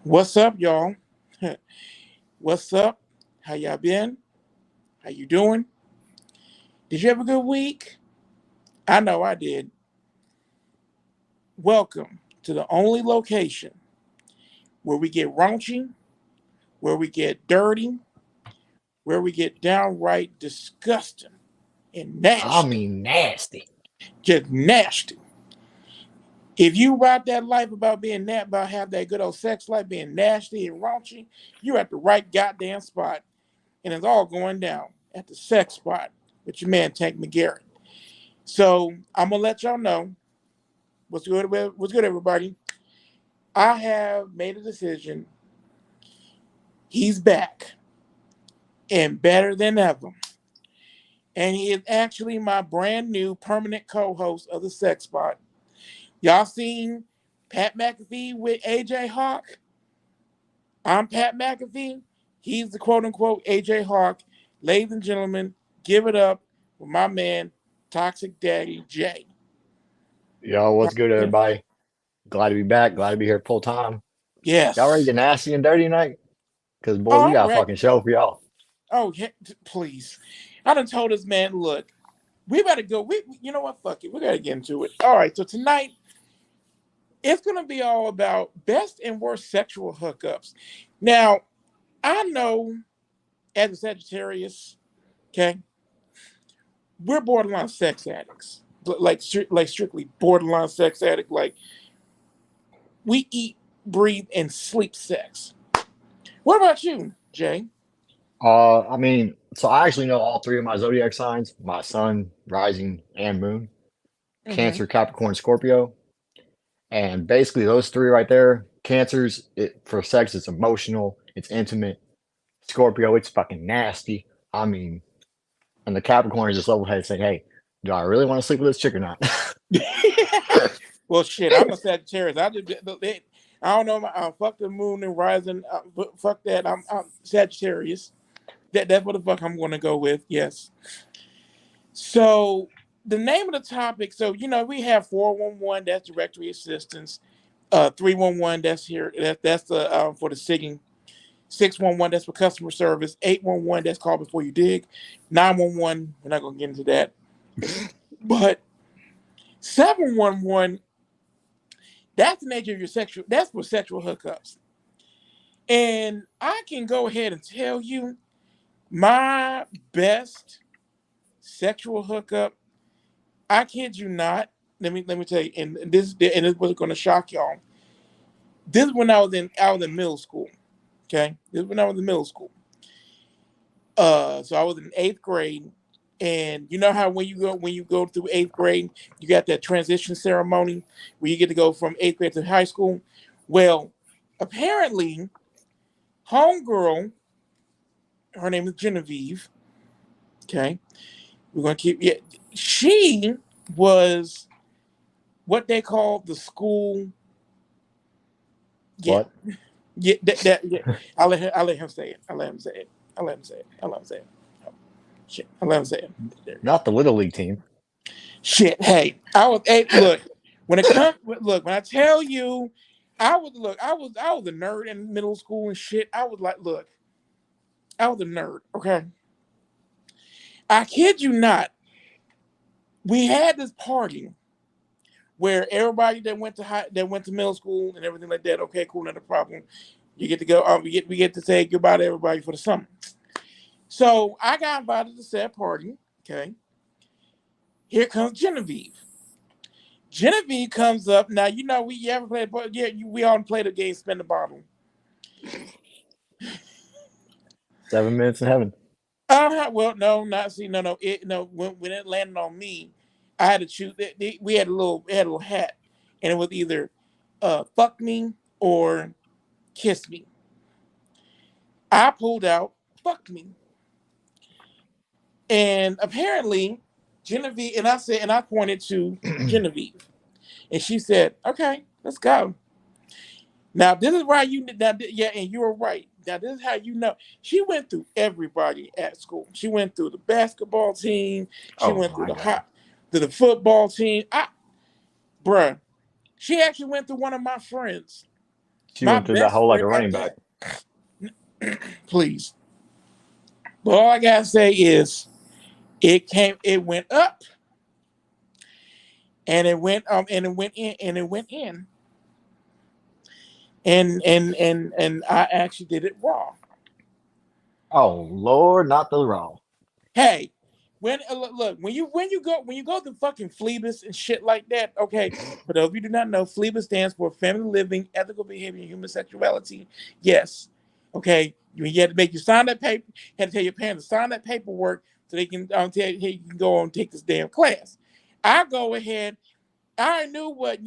What's up, y'all? What's up? How y'all been? How you doing? Did you have a good week? I know I did. Welcome to the only location where we get raunchy, where we get dirty, where we get downright disgusting and I nasty. mean, nasty. Just nasty. If you about that life about being about have that good old sex life, being nasty and raunchy, you're at the right goddamn spot. And it's all going down at the sex spot with your man Tank McGarrett. So I'm gonna let y'all know what's good, everybody. I have made a decision. He's back and better than ever, and he is actually my brand new permanent co-host of the Sex Spot. Y'all seen Pat McAfee with AJ Hawk? I'm Pat McAfee. He's the quote unquote AJ Hawk. Ladies and gentlemen, give it up for my man, Toxic Daddy J. Yo, what's good, everybody? Glad to be back. Glad to be here full time. Y'all ready to Yes. get nasty and dirty tonight? Because, boy, we Oh, I'm got a ready. fucking show for y'all. Oh, yeah, please. I done told this man, look, we better go. You know what? Fuck it. We gotta get into it. All right. So tonight it's gonna be all about best and worst sexual hookups. Now, I know as a Sagittarius, okay, we're borderline sex addicts, like strictly borderline sex addict. Like we eat, breathe, and sleep sex. What about you, Jay? So I actually know all three of my zodiac signs: my sun, rising, and moon. Mm-hmm. Cancer, Capricorn, Scorpio. And basically, those three right there, Cancers, for sex, it's emotional, it's intimate. Scorpio, it's fucking nasty. I mean, and the Capricorn is just level headed saying, hey, do I really want to sleep with this chick or not? Well, shit, I'm a Sagittarius. I don't know. Fuck the moon and rising. Fuck that. I'm Sagittarius. That's what the fuck I'm going to go with. Yes. So the name of the topic. So we have 411. That's directory assistance. 311. That's here. That's the for the SIGING. 611. That's for customer service. 811. That's call before you dig. 911. We're not going to get into that. But 711. That's the nature of your sexual. That's for sexual hookups. And I can go ahead and tell you my best sexual hookup. I kid you not. Let me tell you, and this was going to shock y'all. This is when I was in middle school. Okay, this is when I was in middle school. So I was in eighth grade, and you know how when you go through eighth grade, you got that transition ceremony where you get to go from eighth grade to high school. Well, apparently, homegirl, her name is Genevieve. Okay, we're gonna keep. Yeah, she was what they call the school. Yeah, What? yeah, yeah. I'll let him say it. I'll let him say it. I'll let him say it. I'll let him say it. Oh, shit. I'll let him say it. There you go. Not the Little League team. Shit. Hey, I was. Hey, look. When it comes, look. When I tell you, I was. Look. I was a nerd in middle school and shit. I was like, look. I was a nerd. Okay. I kid you not. We had this party where everybody that went to middle school and everything like that. Okay, cool, not a problem. You get to go. We get to say goodbye to everybody for the summer. So I got invited to said party. Okay, here comes Genevieve. Genevieve comes up. Now we ever played. Yeah, we all played the game. Spin the bottle. 7 minutes in heaven. Well, no, not see. No, no. When it landed on me, I had to choose. We had a little hat, and it was either fuck me or kiss me. I pulled out fuck me. And apparently, Genevieve, and I pointed to Genevieve. And she said, okay, let's go. Now, this is why yeah, and you were right. Now, this is how you know. She went through everybody at school. She went through the basketball team. She Oh went through my God. the football team. Bruh, she actually went through one of my friends. She My went through that best whole like friend a at running back. that, please. But all I gotta say is it went up and it went in and it went in. And I actually did it raw. Oh Lord, not the raw. Hey, look when you go to fucking Phlebas and shit like that. Okay, for those of you who do not know, Phlebas stands for Family Living, Ethical Behavior, and Human Sexuality. Yes, okay. You had to make you sign that paper. Had to tell your parents to sign that paperwork so they can tell you, hey, you can go on and take this damn class. I go ahead. I knew what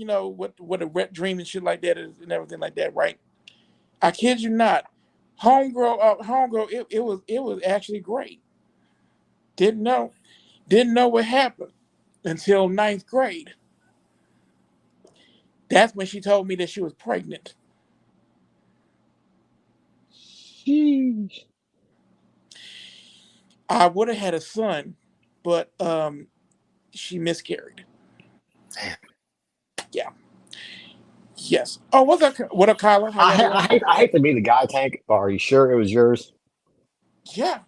what a wet dream and shit like that is and everything like that, right? I kid you not. Homegirl, it was actually great. Didn't know. Didn't know what happened until ninth grade. That's when she told me that she was pregnant. Sheesh. I would have had a son, but she miscarried. Damn. Yeah. Yes. Oh, what's up? What up, Kyla? How y'all doing? I hate to be the guy tank, but are you sure it was yours? Yeah.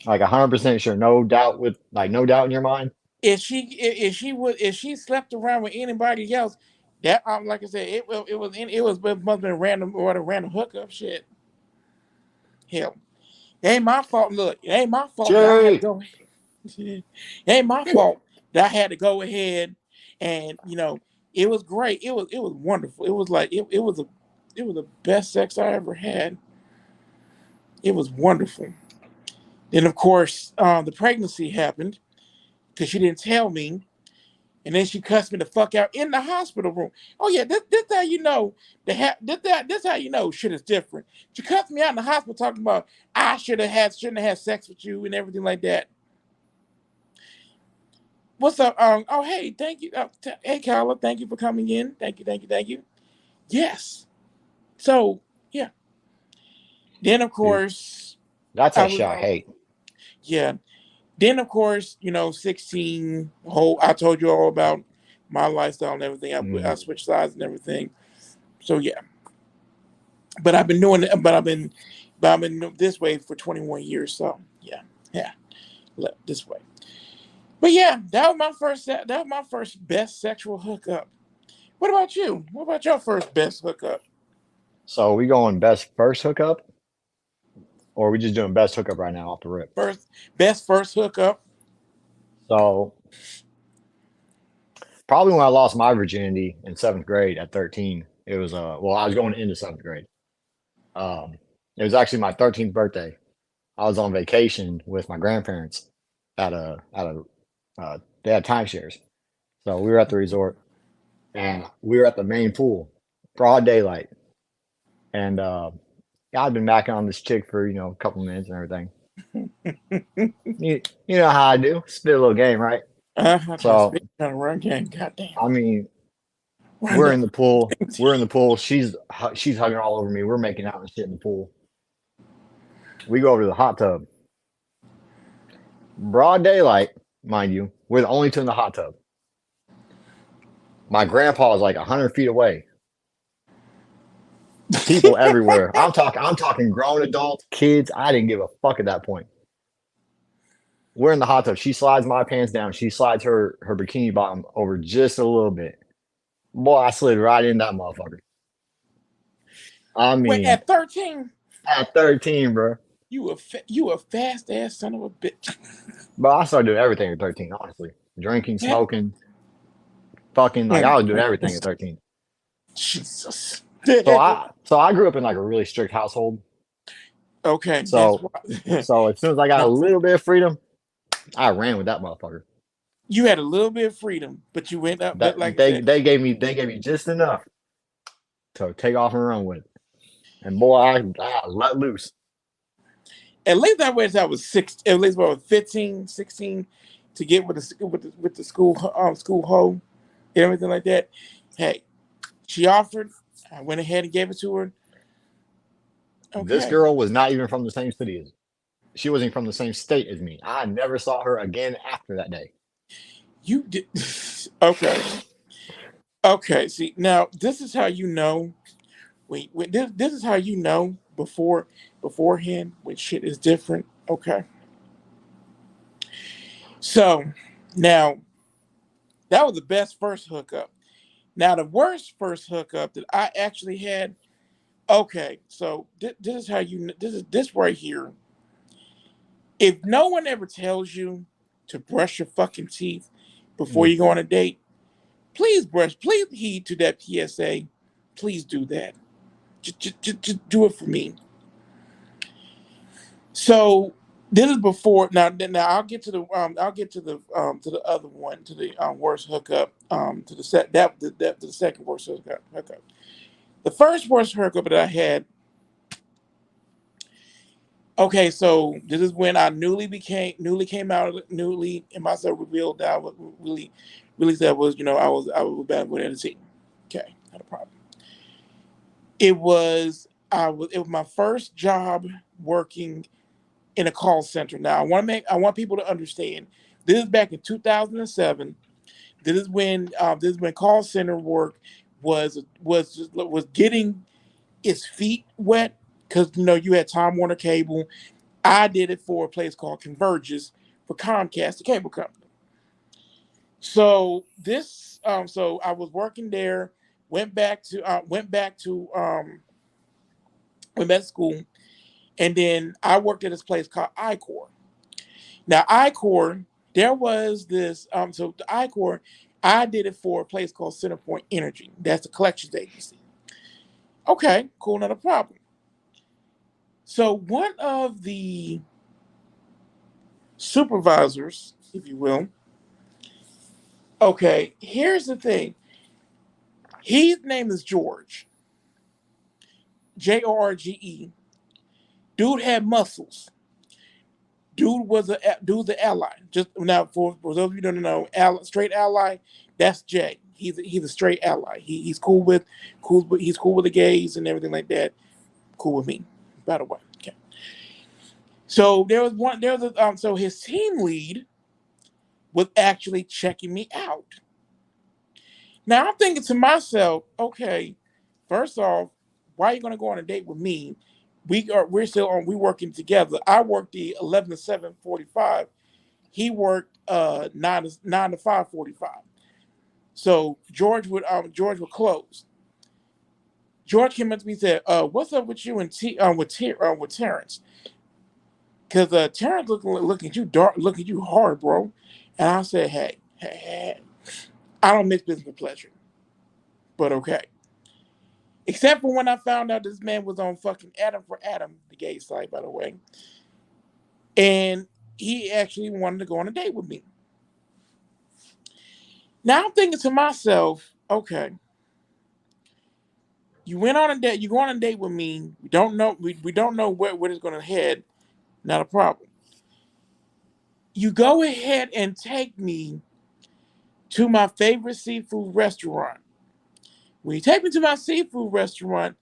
Like 100% sure, no doubt with like no doubt in your mind. If she slept around with anybody else, that like I said, it must have been random or a random hookup shit. Hell, it ain't my fault. Look, it ain't my fault that I had to Jerry, go. It ain't my fault that I had to go ahead and it was great. It was wonderful. It was like it was the best sex I ever had. It was wonderful. Then of course the pregnancy happened because she didn't tell me, and then she cussed me the fuck out in the hospital room. Oh yeah, this how you know this how you know shit is different. She cussed me out in the hospital talking about I shouldn't have had sex with you and everything like that. What's up? Oh, hey, thank you. Hey, Carla, thank you for coming in. Thank you, thank you, thank you. Yes. So, yeah. Then, of dude, course, that's I that was, shit I hate. yeah. Then, of course, 16, whole, I told you all about my lifestyle and everything. I Mm. switched sides and everything. So, yeah. But I've been doing it, but I've been this way for 21 years. So, yeah. Yeah. This way. But yeah, that was my first best sexual hookup. What about you? What about your first best hookup? So we going best first hookup, or we just doing best hookup right now off the rip? First hookup. So probably when I lost my virginity in seventh grade at 13. It was well, I was going into seventh grade. Um, it was actually my 13th birthday. I was on vacation with my grandparents at a they had timeshares. So we were at the resort and we were at the main pool, broad daylight. And yeah, I'd been macking on this chick for, a couple minutes and everything. You know how I do. Spit a little game, right? Trying So to run game. Goddamn. I mean, Run we're down. in the pool. We're in the pool. She's hugging all over me. We're making out and shit in the pool. We go over to the hot tub. Broad daylight, mind you. We're the only two in the hot tub. My grandpa is like 100 feet away. People everywhere. I'm talking grown adults, kids. I didn't give a fuck at that point. We're in the hot tub. She slides my pants down. She slides her bikini bottom over just a little bit. Boy, I slid right in that motherfucker. I Wait, mean, at 13, at 13, bro. you a fast ass son of a bitch. But I started doing everything at 13, honestly. Drinking, Yeah. smoking, fucking, like I was doing everything at 13. Jesus. So I grew up in like a really strict household. Okay, that's So why. so as soon as I got a little bit of freedom, I ran with that motherfucker. You had a little bit of freedom, but you went up. But That like I they said, they gave me just enough to take off and run with. And boy, I let loose. at least I was six. At least I was 15, 16, to get with the school home and everything like that. Hey, she offered. I went ahead and gave it to her. This Okay. girl was not even from the same city as she wasn't from the same state as me. I never saw her again after that day. You did. Okay. Okay. See, now this is how you know This is how you know beforehand when shit is different. Okay, so now that was the best first hookup. Now the worst first hookup that I actually had. Okay, so this is how you. This is this right here. If no one ever tells you to brush your fucking teeth before Mm. you go on a date, please brush. Please heed to that PSA. Please do that. Just do it for me. So this is before now. Now I'll get to the other one, to the worst hookup, to the set that to the second worst hookup. The first worst hookup that I had. Okay, so this is when I newly came out of newly and myself revealed that I was really that was I was bad with editing. Okay, not a problem. It was my first job working in a call center. Now I want people to understand. This is back in 2007. This is when call center work was getting its feet wet because you had Time Warner Cable. I did it for a place called Convergys for Comcast, the cable company. So I was working there. Went back to went back to school, and then I worked at this place called iCore. Now iCore, there was this so the iCore, I did it for a place called Centerpoint Energy. That's a collections agency. Okay, cool, not a problem. So one of the supervisors, if you will, okay, here's the thing. His name is George, Jorge. Dude had muscles. Dude's an ally. Just now, for those of you who don't know, straight ally. That's Jay. He's a straight ally. He's cool with the gays and everything like that. Cool with me, by the way. Okay. So there was so his team lead was actually checking me out. Now I'm thinking to myself, okay, first off, why are you gonna go on a date with me? We're working together. I worked the 11 to 7:45. He worked 9 to 5:45. So George would close. George came up to me and said, "What's up with you and with Terrence? Because Terrence looking at you dark, looking at you hard, bro." And I said, "Hey, I don't mix business with pleasure, but okay." Except for when I found out this man was on fucking Adam for Adam, the gay site, by the way, and he actually wanted to go on a date with me. Now I'm thinking to myself, okay, you went on a date, you go on a date with me. We don't know where it's going to head. Not a problem. You go ahead and take me to my favorite seafood restaurant. When you take me to my seafood restaurant,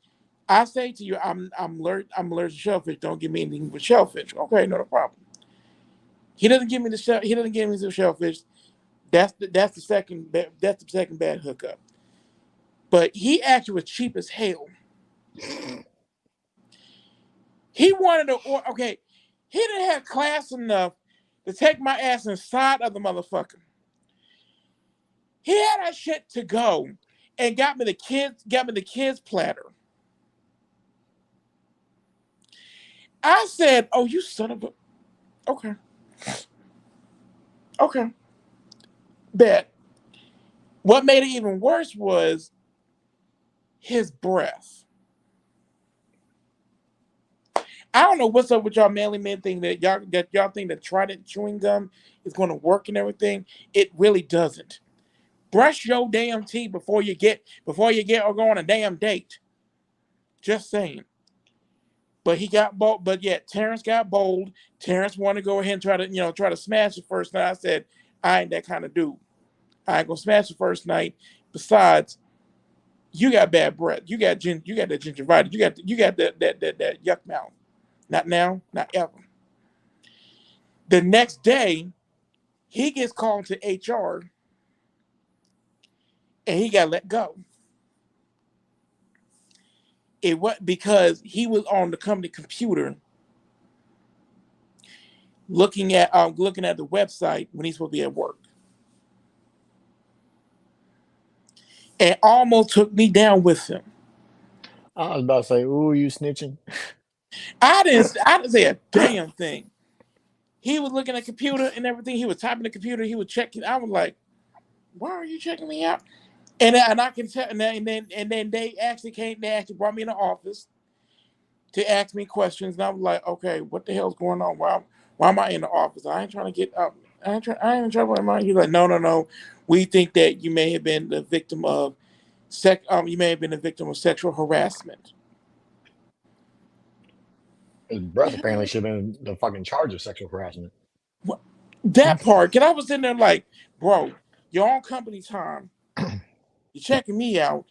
I say to you, I'm allergic to shellfish. Don't give me anything with shellfish. Okay, not a problem. He doesn't give me the shellfish. That's the second bad hookup. But he actually was cheap as hell. He wanted to okay. He didn't have class enough to take my ass inside of the motherfucker. He had that shit to go and got me the kids platter. I said, "Oh, you son of a okay, okay, bet." What made it even worse was his breath. I don't know what's up with y'all manly men thing that y'all think that Trident chewing gum is going to work and everything. It really doesn't. Brush your damn teeth before you get or go on a damn date. Just saying. But he got bold. But yet Terrence got bold. Terrence wanted to go ahead and try to smash it first night. I said, I ain't that kind of dude. I ain't gonna smash the first night. Besides, you got bad breath. You got that gingivitis. You got that yuck mouth. Not now, not ever. The next day, he gets called to HR and he got let go. It was because he was on the company computer looking at the website when he's supposed to be at work, and almost took me down with him. I was about to say, ooh, you snitching. I didn't say a damn thing. He was looking at the computer and everything. He was typing the computer. He was checking. I was like, "Why are you checking me out?" And I can tell. And then they actually came. They actually brought me in the office to ask me questions. And I was like, "Okay, what the hell's going on? Why am I in the office? I ain't trying to get up. I ain't in trouble. Am I?" He's like, "No, no, no. We think that you may have been the victim of You may have been the victim of sexual harassment." His breath apparently should have been the fucking charge of sexual harassment. That part, cause I was sitting there like, bro, you're on company time. You're checking me out.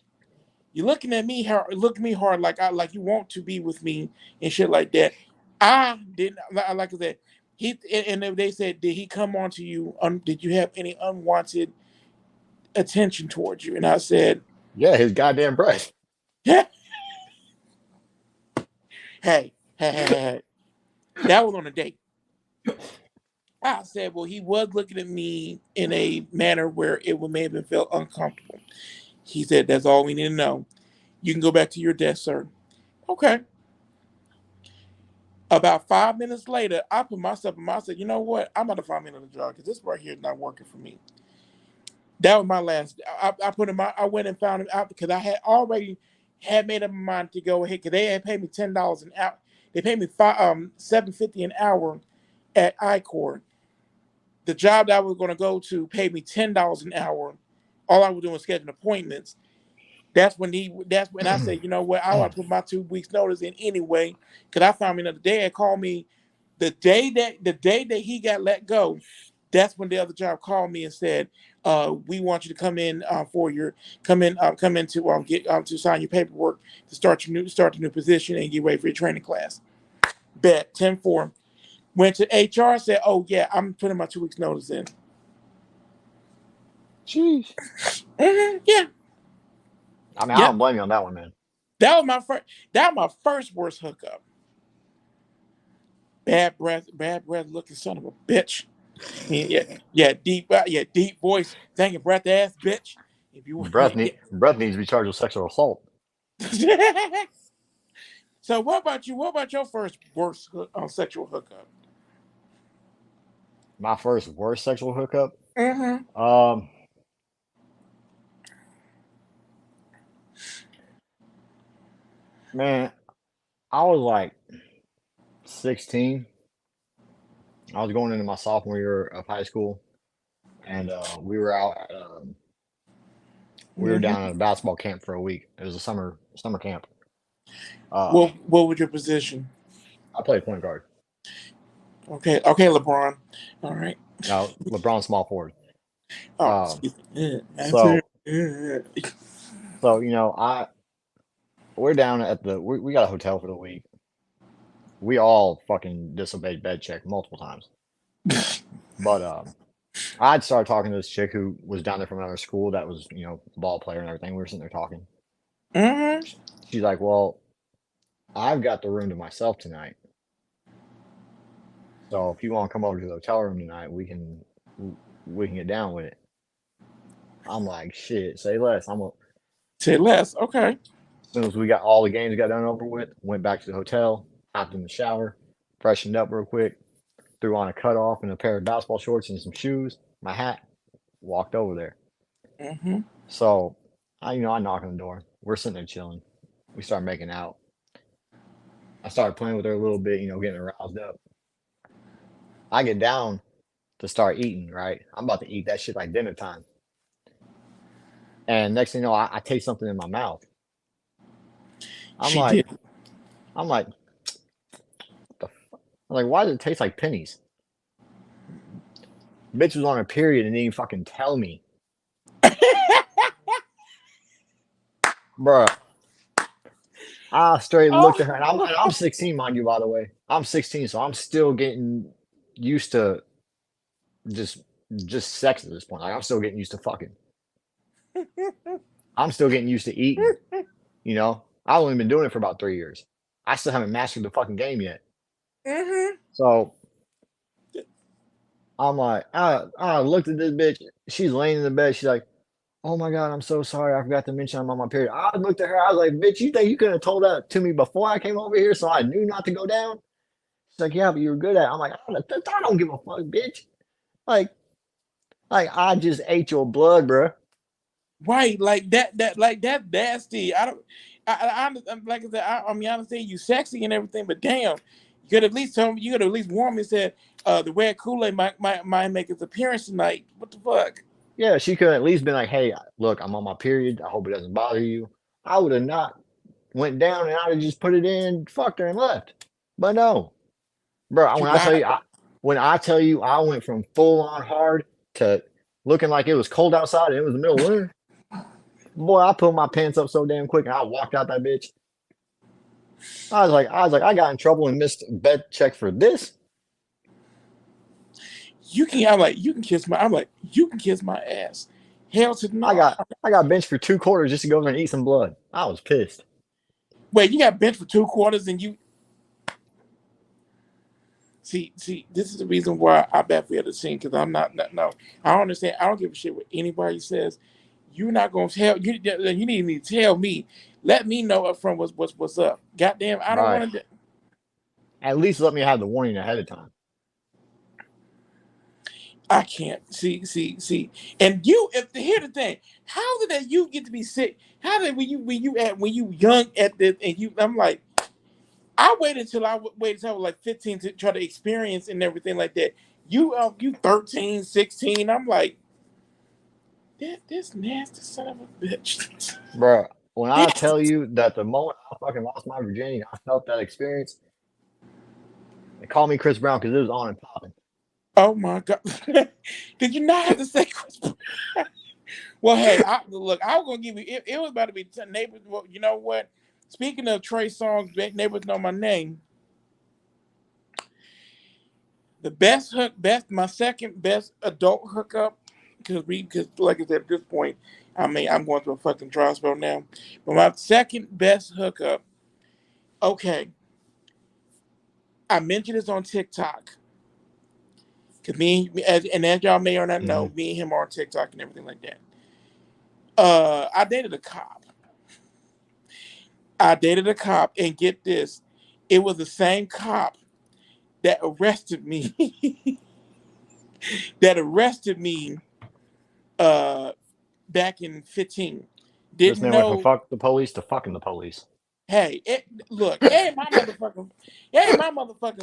You're looking at me hard, looking me hard like you want to be with me and shit like that. I didn't like I said. And they said, did he come on to you? Did you have any unwanted attention towards you? And I said, Yeah, his goddamn breath. hey, hey, hey, hey, hey. That was on a date. I said, well, he was looking at me in a manner where it would make him feel uncomfortable. He said, that's all we need to know. You can go back to your desk, sir. Okay. About 5 minutes later, I put myself in my, I said, you know what? I'm about to find me another job because this right here is not working for me. That was my last. I put him. I went and found him out because I had already had made up my mind to go ahead because they had paid me $10 an hour. They paid me $7.50 an hour at ICOR. The job that I was going to go to paid me $10 an hour. All I was doing was scheduling appointments. That's when I said, you know what, I want to put my 2 weeks notice in anyway, because I found me another day and called me the day that he got let go. That's when the other job called me and said, we want you to come in come in to get to sign your paperwork to start the new position and get ready for your training class. Bet 10-4. Went to HR, said, oh yeah, I'm putting my 2 weeks notice in. Jeez. Yeah. I mean, I Yeah. don't blame you on that one, man. That was my first worst hookup. Bad breath looking son of a bitch. Yeah, deep voice, thinking breath ass bitch. If you Breath needs to be charged with sexual assault. So what about you? What about your first worst sexual hookup? My first worst sexual hookup. Mm-hmm. Um, man, I was like 16. I was going into my sophomore year of high school, and we were out. We were Mm-hmm. down at a basketball camp for a week. It was a summer camp. Uh, What was your position? I played point guard. Okay, okay, LeBron. All right. Now LeBron small forward. Oh, Um, excuse me. Answer. so I we're down at we got a hotel for the week. We all fucking disobeyed bed check multiple times. But I'd started talking to this chick who was down there from another school that was, a ball player and everything. We were sitting there talking. Mm-hmm. She's like, well, I've got the room to myself tonight. So if you want to come over to the hotel room tonight, we can get down with it. I'm like, shit, say less. Say less. Okay. As soon as we got all the games got done over with, went back to the hotel, hopped in the shower, freshened up real quick, threw on a cutoff and a pair of basketball shorts and some shoes, my hat, walked over there. Mm-hmm. So I knock on the door. We're sitting there chilling. We start making out. I started playing with her a little bit, getting her roused up. I get down to start eating, right? I'm about to eat that shit like dinner time. And next thing you know, I taste something in my mouth. I'm She like, did. I'm like, I'm like, why does it taste like pennies? Bitch was on her period and didn't even fucking tell me. Bruh. I straight looked at her, and I'm 16, mind you, by the way. I'm 16, so I'm still getting used to just just sex at this point. Like I'm still getting used to fucking. I'm still getting used to eating, you know. I've only been doing it for about 3 years. I still haven't mastered the fucking game yet. Mm-hmm. So I'm like, I looked at this bitch. She's laying in the bed. She's like, "Oh my god, I'm so sorry. I forgot to mention I'm on my period." I looked at her. I was like, "Bitch, you think you could have told that to me before I came over here, so I knew not to go down?" She's like, "Yeah, but you were good at it." I'm like, I don't give a fuck, bitch. Like, like I just ate your blood, bro. Right, like that nasty. I don't. Like I said. I mean, I understand you sexy and everything, but damn, you could at least tell me. You could at least warn me and said, the red Kool-Aid might make its appearance tonight. What the fuck? Yeah, she could at least been like, "Hey, look, I'm on my period. I hope it doesn't bother you." I would have not went down and I'd have just put it in, fucked her, and left. But no, bro. You When I tell lied. you, I went from full on hard to looking like it was cold outside and it was the middle of winter. Boy, I pulled my pants up so damn quick and I walked out that bitch. I got in trouble and missed bed check for this. You can. I'm like, you can kiss my. I'm like, you can kiss my ass. Hell to the I no. got I got benched for 2 quarters just to go over and eat some blood. I was pissed. Wait, you got bench for 2 quarters and you see. This is the reason why I bet for the scene because I'm not. No, I don't understand. I don't give a shit what anybody says. You're not gonna tell you. You need to tell me. Let me know up front what's up. Goddamn, I don't Right. want to. At least let me have the warning ahead of time. I can't see. And you, if here's the thing, how did that you get to be sick? How did when you young at this and you? I'm like, I waited until waited until I was like 15 to try to experience and everything like that. You 13, 16. I'm like, this nasty son of a bitch. Bro, when I Yes. tell you that the moment I fucking lost my virginity, I felt that experience. They call me Chris Brown because it was on and popping. Oh my god. Did you not have to say Chris Brown? Well, hey, look, I was gonna give you. It was about to be neighbors. Well, you know what? Speaking of Trey Songz, neighbors know my name. The my second best adult hookup, because like I said at this point, I mean I'm going through a fucking dry spell now. But my second best hookup, okay, I mentioned this on TikTok. Cause as y'all may or not know, Mm-hmm. me and him are on TikTok and everything like that. I dated a cop. And get this, it was the same cop that arrested me. that arrested me uh back in 15. This Didn't man went from know. fuck the police to fucking the police. Hey, look, it ain't my motherfucking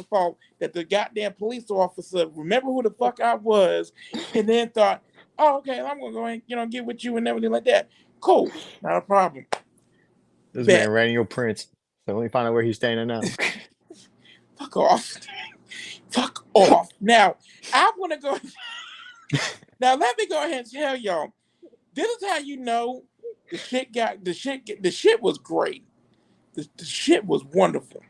fault that the goddamn police officer remember who the fuck I was, and then thought, oh, okay, I'm gonna go and get with you and everything like that. Cool, not a problem. This man Bet. ran your prints. So let me find out where he's staying at now. Fuck off. Fuck off. Now I want to go. Now let me go ahead and tell y'all. This is how you know the shit was great. The shit was wonderful.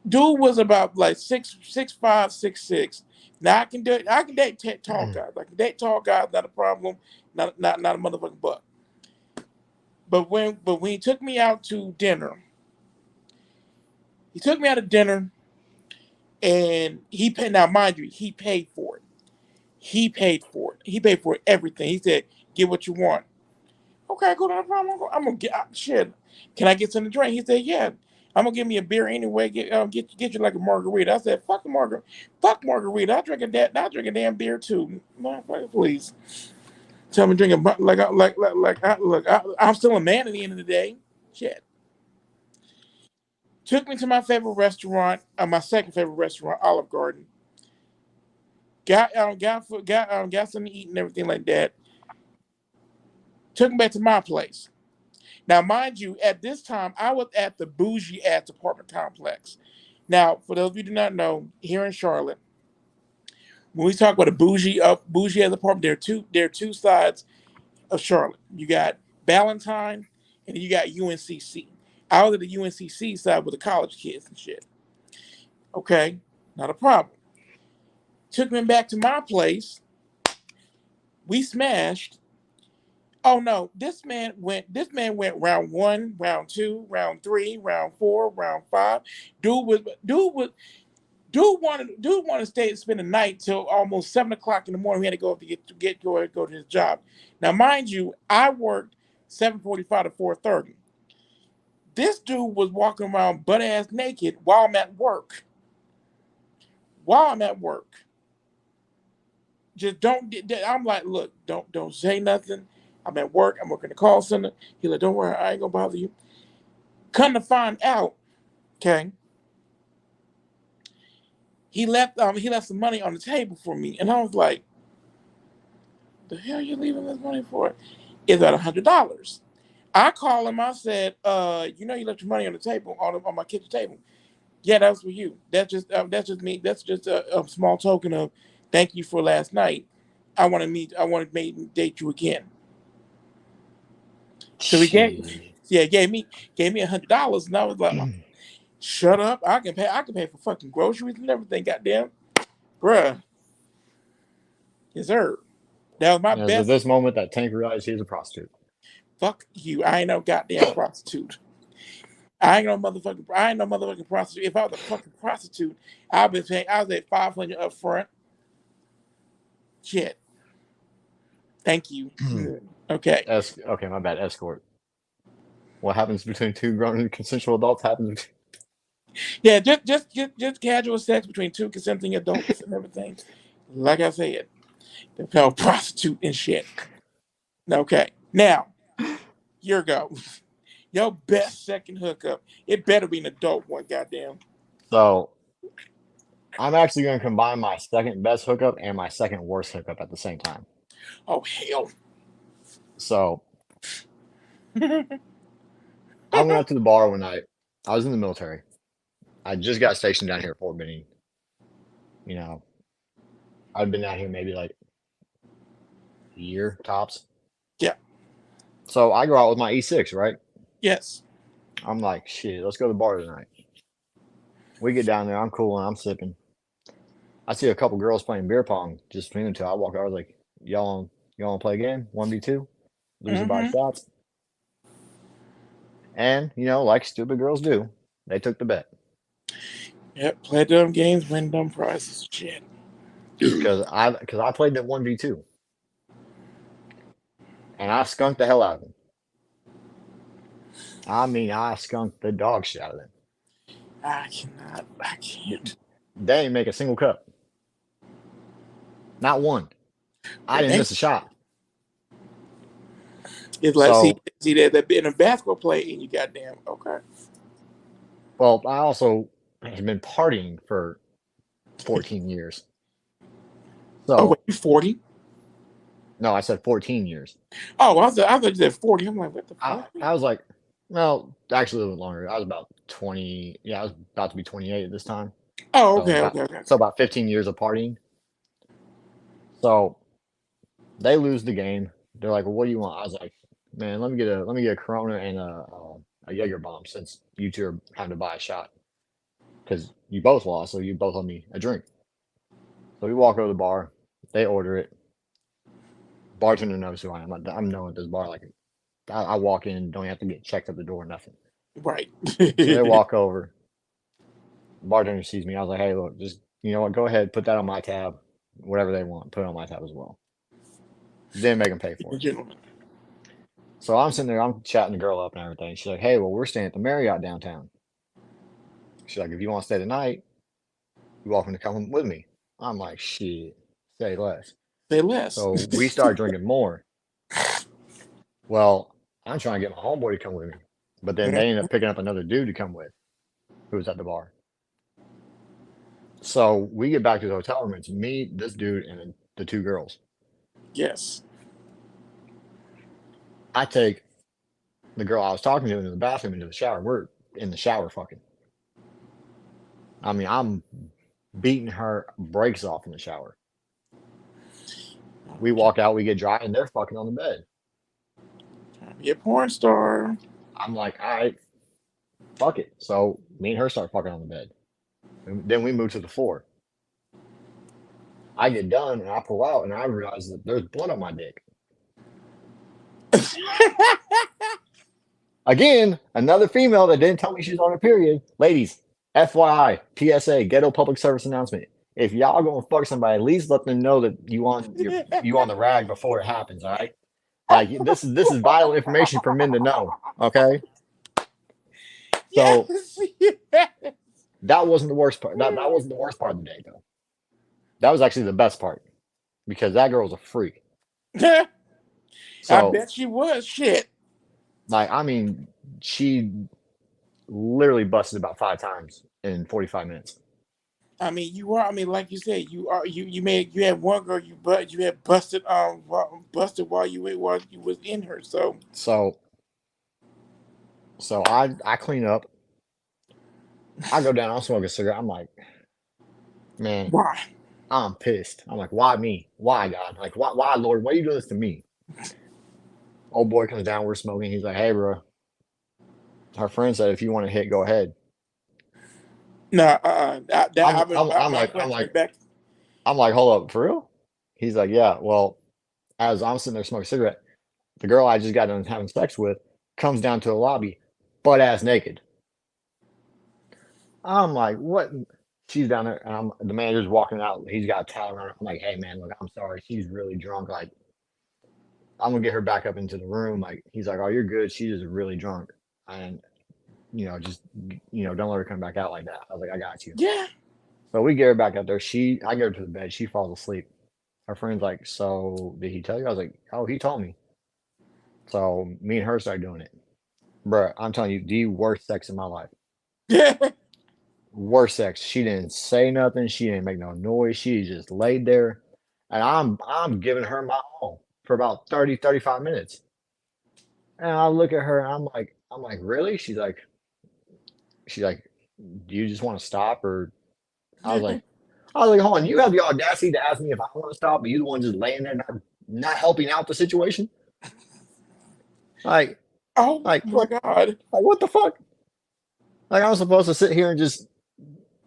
Dude was about like 6'5", 6'6". Now I can do it. I can date tall guys. I can date tall guys. Not a problem. Not a motherfucking buck. But when he took me out to dinner, he took me out to dinner, and he paid. Now mind you, he paid for it. He paid for it. He paid for everything. He said, "Get what you want." Okay, cool, no problem. I'm gonna get shit. Can I get something to drink? He said, "Yeah." I'm gonna give me a beer anyway. Get you like a margarita. I said, "Fuck a margarita, fuck margarita." I drink a damn beer too. Motherfucker, please tell me drink a I'm still a man at the end of the day. Shit. Took me to my favorite restaurant, my second favorite restaurant, Olive Garden. Got something to eat and everything like that. Took me back to my place. Now, mind you, at this time, I was at the bougie ass apartment complex. Now, for those of you who do not know, here in Charlotte, when we talk about a bougie ass apartment, there are two sides of Charlotte. You got Ballantyne, and you got UNCC. I was at the UNCC side with the college kids and shit. Okay, not a problem. Took me back to my place. We smashed. Oh no, this man went round one, round two, round three, round four, round five. Dude was dude wanted to stay and spend the night till almost 7 o'clock in the morning. We had to go up to go to his job. Now, mind you, I worked 7:45 to 4:30. This dude was walking around butt ass naked while I'm at work. While I'm at work, just don't. I'm like, look, don't say nothing. I'm at work. I'm working the call center. He like, don't worry, I ain't gonna bother you. Come to find out, okay, he left some money on the table for me, and I was like, the hell you leaving this money for? Is that $100? I call him. I said, you left your money on the table on my kitchen table. Yeah, that was for you. That's just me. That's just a small token of thank you for last night. I want to meet. I want to date you again. So he gave, Shit. yeah, gave me $100, and I was like, shut up. I can pay for fucking groceries and everything. Goddamn, bruh, yes sir. That was my And it was at best. this moment that Tank realized he was a prostitute. Fuck you. I ain't no goddamn prostitute. I ain't no motherfucking prostitute. If I was a fucking prostitute, I'd be paying. I was at 500 up front. Shit. Thank you. Okay. Okay, my bad. Escort. What happens between two grown and consensual adults happens. Yeah, just casual sex between two consenting adults and everything. Like I said, they're called prostitute and shit. Okay. Now, here goes. Your best second hookup. It better be an adult one, goddamn. So I'm actually going to combine my second best hookup and my second worst hookup at the same time. Oh hell. So I went out to the bar one night. I was in the military. I just got stationed down here at Fort Benning. You know, I'd been out here maybe like a year tops. Yeah. So I go out with my E6, right? Yes. I'm like, shit, let's go to the bar tonight. We get down there. I'm cool and I'm sipping. I see a couple girls playing beer pong just between the two. I walk over, I was like, y'all want to play a game? 1v2? Loser by Mm-hmm. shots. And, like stupid girls do, they took the bet. Yep. Play dumb games, win dumb prizes. Shit. Because I played that 1v2. And I skunked the hell out of them. I mean, I skunked the dog shit out of them. I cannot. I can't. They didn't make a single cup. Not one. I didn't Dang. miss a shot. It's like So, see that in a basketball play and you goddamn okay. well, I also have been partying for 14 years. Oh wait, So, you 40? no, I said 14 years. Oh, I thought you said 40. I'm like, what the I, fuck? I was like, well, actually a little bit longer. I was about 20. Yeah, I was about to be 28 at this time. Oh, So okay, about okay, okay. so about 15 years of partying. So they lose the game. They're like, well, what do you want? I was like, man, let me get a Corona and a Jaeger bomb since you two are having to buy a shot because you both lost, so you both owe me a drink. So we walk over to the bar. They order it. Bartender knows who I am. I'm known at this bar. Like I walk in, don't have to get checked at the door, nothing. Right. So they walk over. Bartender sees me. I was like, hey, look, just you know what? Go ahead, put that on my tab. Whatever they want, put it on my tab as well. Didn't make them pay for it. Gentlemen. So I'm sitting there, I'm chatting the girl up and everything. She's like, hey, well, we're staying at the Marriott downtown. She's like, if you want to stay tonight, you're welcome to come with me. I'm like, shit, say less. Say less. So we start drinking more. Well, I'm trying to get my homeboy to come with me. But then they ended up picking up another dude to come with who was at the bar. So we get back to the hotel room. It's me, this dude, and the two girls. Yes. I take the girl I was talking to into the bathroom, into the shower. We're in the shower fucking. I mean, I'm beating her brakes off in the shower. We walk out, we get dry, and they're fucking on the bed. Be a porn star. I'm like, all right, fuck it. So me and her start fucking on the bed. And then we move to the floor. I get done and I pull out and I realize that there's blood on my dick. Again, another female that didn't tell me she's on her period. Ladies, FYI, PSA, ghetto public service announcement. If y'all gonna fuck somebody, at least let them know that you on the rag before it happens. All right, like this is vital information for men to know. Okay, so Yes, yes. that wasn't the worst part. That wasn't the worst part of the day though. That was actually the best part because that girl was a freak. I So bet she was. Shit. like, I mean, she literally busted about 5 times in 45 minutes. I mean, you are. I mean, like you said, you are. You had one girl you had busted busted while you was in her. So So I clean up. I go down. I'll smoke a cigarette. I'm like, man, why? I'm pissed. I'm like, why me? Why God? Like, why Lord? Why are you doing this to me? Old boy comes down. We're smoking. He's like, hey, bro. Our friend said if you want to hit, go ahead. Nah, I'm I've been I'm I'm my like I'm question is like back. I'm like, hold up, for real? He's like, yeah. Well, as I'm sitting there smoking a cigarette, the girl I just got done having sex with comes down to the lobby, butt ass naked. I'm like, what? She's down there, and the manager's walking out. He's got a towel around her. I'm like, hey man, look, I'm sorry. She's really drunk. Like, I'm gonna get her back up into the room. Like, he's like, oh, you're good. She's just really drunk, and just don't let her come back out like that. I was like, I got you. Yeah. So we get her back up there. I get her to the bed. She falls asleep. Her friend's like, so did he tell you? I was like, oh, he told me. So me and her started doing it, bro. I'm telling you, the worst sex in my life. Yeah. Worst sex. She didn't say nothing. She didn't make no noise. She just laid there, and I'm giving her my all for about 30, 35 minutes. And I look at her, and I'm like, really? She's like, do you just want to stop? Or I was like, hold on. You have the audacity to ask me if I want to stop, but you the one just laying there, not helping out the situation. Like, Oh like my what? God. Like what the fuck? Like I was supposed to sit here and just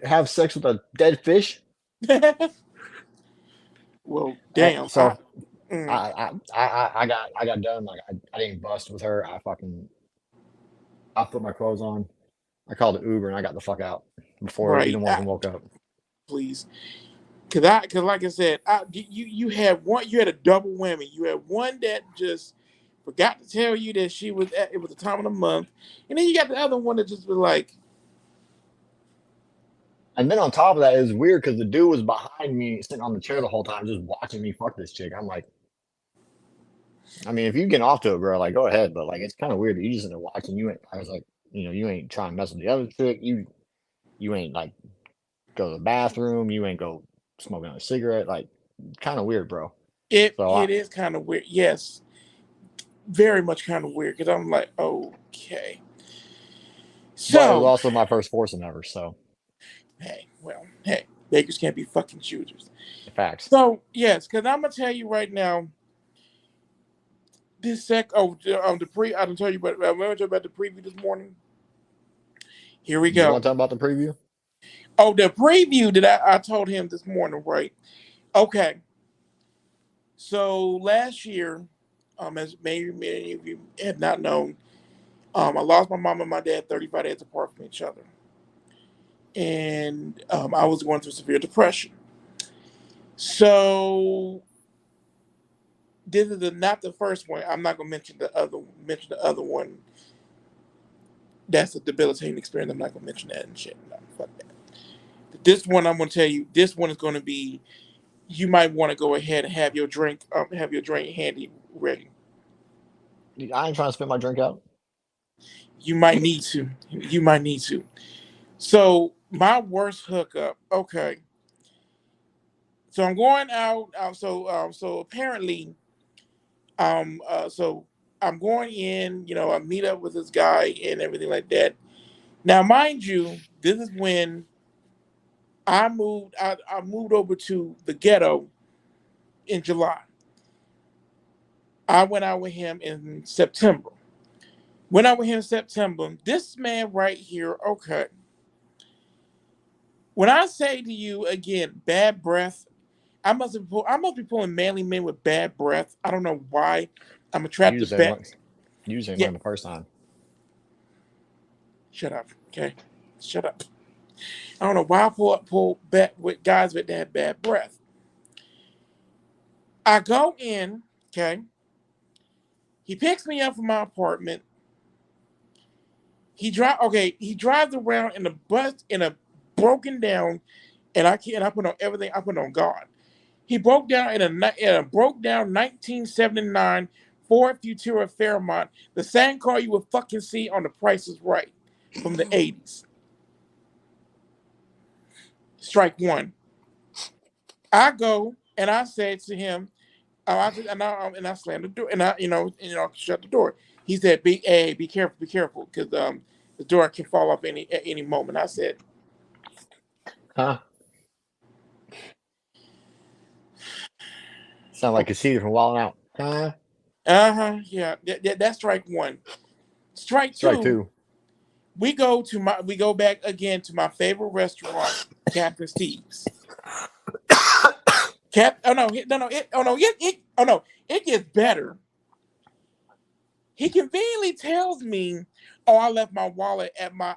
have sex with a dead fish? Well, And damn. so Mm, I got done. Like I didn't bust with her. I put my clothes on. I called an Uber and I got the fuck out before either right. one of them woke up. Please. Cause like I said, you had one, you had a double whammy. You had one that just forgot to tell you that it was the time of the month, and then you got the other one that just was like, And then on top of that, it was weird because the dude was behind me, sitting on the chair the whole time, just watching me fuck this chick. I'm like, I mean, if you get off to it, bro, like go ahead, but like it's kind of weird that you just in there watching. You ain't. I was like, you ain't trying to mess with the other chick. You ain't like go to the bathroom. You ain't go smoking a cigarette. Like, kind of weird, bro. So it is kind of weird. Yes, very much kind of weird. Cause I'm like, okay, but it was so also my first foursome ever. So hey, beggars can't be fucking choosers. facts. So yes, because I'm gonna tell you right now, the pre I didn't tell you, but I remember tell you about the preview this morning. Here we You go. want to talk about the preview? Oh, the preview that I told him this morning, right? Okay. So last year, as many of you have not known, I lost my mom and my dad 35 days apart from each other. And I was going through severe depression. So this is not the first one. I'm not gonna mention the other one. That's a debilitating experience. I'm not gonna mention that and shit. No, fuck that. This one I'm gonna tell you, this one is gonna be you might want to go ahead and have your drink handy ready. I ain't trying to spit my drink out. You might need to. You might need to. So my worst hookup. Okay. So I'm going out. So apparently, so I'm going in. I meet up with this guy and everything like that. Now, mind you, this is when I moved. I moved over to the ghetto in July. I went out with him in September. Went out with him in September. This man right here. Okay. When I say to you again, bad breath. I must be pulling manly men with bad breath. I don't know why. I'm gonna trap You the just didn't learn. bet. You just didn't Yeah, learn the first time. shut up. Okay, shut up. I don't know why I pull bet with guys with that bad breath. I go in. Okay, he picks me up from my apartment. He drives around in a bus in a broken down, and I can't. I put on everything. I put on God. He broke down in a broke down 1979 Ford Futura Fairmont, the same car you would fucking see on The Price Is Right from the 80s. Strike one. I go and I said to him, and I slammed the door, and shut the door. He said, be careful, because the door can fall off at any moment." I said, Huh? Sound like "Okay, a Caesar from Wild 'N Out. Huh? yeah, that's strike one. Strike Strike two, two. we go back again to my favorite restaurant, Captain Steve's. Oh no, it gets better. He conveniently tells me, "Oh, I left my wallet at my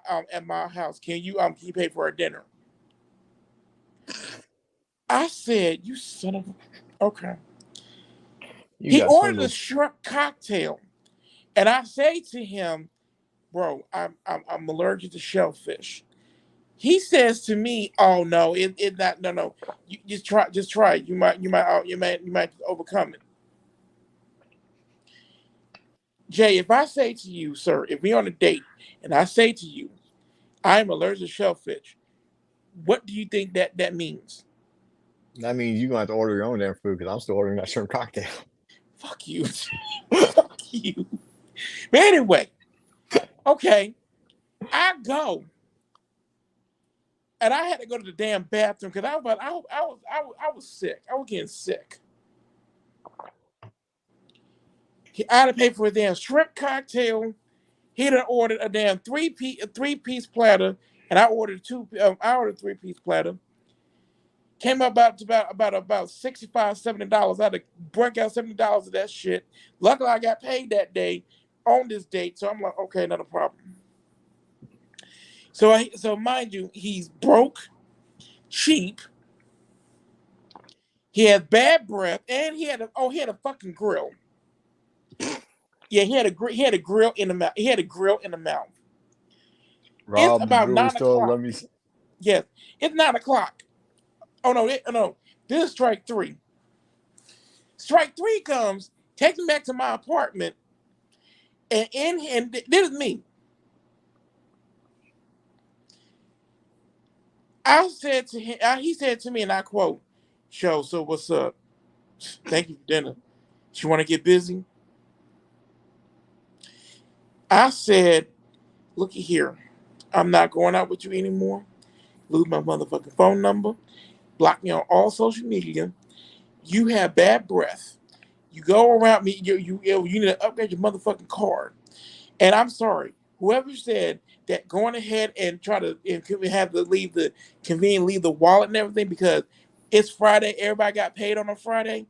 house. Can you pay for our dinner?" I said, "You son of a..." Okay. You He got ordered a swindled. shrimp cocktail, and I say to him, "Bro, I'm allergic to shellfish." He says to me, "Oh no, it not no. You just try it. You might overcome it." Jay, if I say to you, sir, if we're on a date, and I say to you, "I'm allergic to shellfish," what do you think that means? That means you're gonna have to order your own damn food because I'm still ordering that shrimp cocktail. Fuck you. Fuck you. But anyway, okay, I go and I had to go to the damn bathroom because I was sick. I was getting sick. I had to pay for a damn shrimp cocktail. He done ordered a damn three piece platter, and I ordered two. I ordered a 3-piece platter. Came up about $65-$70. I had to break out $70 of that shit. Luckily, I got paid that day on this date, so I'm like, okay, not a problem. So mind you, he's broke, cheap. He has bad breath, and he had a fucking grill. Yeah, he had a grill in the mouth. He had a grill in the mouth. It's Rob the about jewelry nine store. o'clock. Let me. Yes, it's 9 o'clock. Oh no, no. This is strike three. Strike three comes, takes me back to my apartment, and this is me. I said to him, he said to me, and I quote, "Show, so what's up? Thank you for dinner. You want to get busy?" I said, "Looky here, I'm not going out with you anymore. Lose my motherfucking phone number. Block me on all social media. You have bad breath. You go around me. You need to upgrade your motherfucking card. And I'm sorry, whoever said that going ahead and try to and have to leave the wallet and everything because it's Friday. Everybody got paid on a Friday.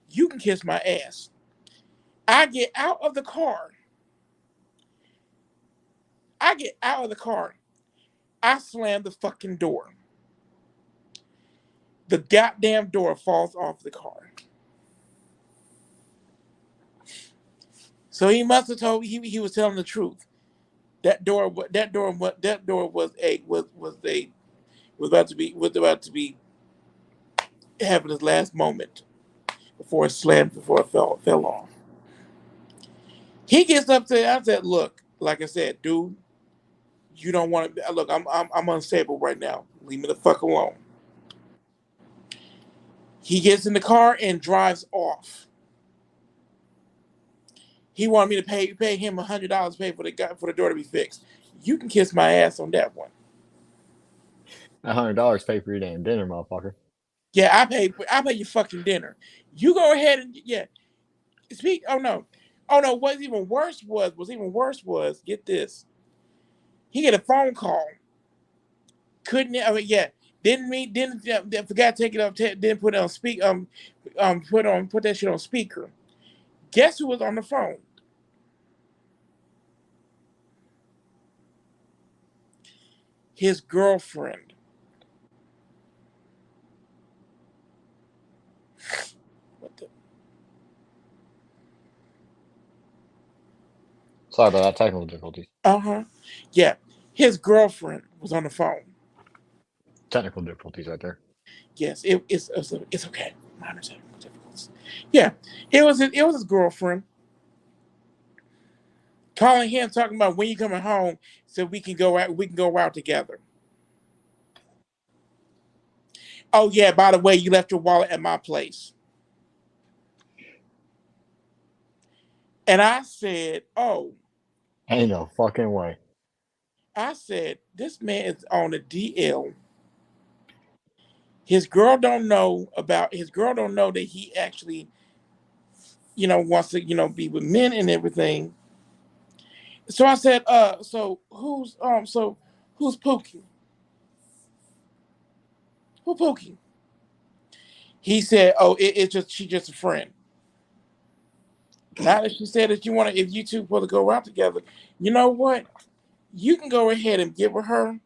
You can kiss my ass." I get out of the car. I get out of the car. I slam the fucking door. The goddamn door falls off the car. So he must have told he was telling the truth. That door was about to be having his last moment before it fell off. He gets up there. I said, "Look, like I said, dude, you don't want to look. I'm unstable right now. Leave me the fuck alone." He gets in the car and drives off. He wanted me to pay him $100 pay for the door to be fixed. You can kiss my ass on that one. $100 pay for your damn dinner, motherfucker. Yeah, I pay your fucking dinner. You go ahead and yeah. Speak. Oh no. Oh no. What's even worse was get this. He get a phone call. Couldn't. I mean, yeah. Didn't mean didn't forgot to take it up. Didn't put it on speak. Put that shit on speaker. Guess who was on the phone? His girlfriend. What the? Sorry about that technical difficulties. Uh-huh. Yeah. His girlfriend was on the phone. Technical difficulties right there. Yes, it's okay. Minor technical difficulties. Yeah. It was his girlfriend calling him, talking about when you coming home so we can go out together. Oh yeah, by the way, you left your wallet at my place. And I said, oh, Ain't no fucking way. I said, this man is on the DL. His girl don't know that he actually, wants to, be with men and everything. So I said, who's Pookie? Who Pookie? He said, oh, it's just she's just a friend. Now that she said that if you two want to go out together, you know what? You can go ahead and get with her.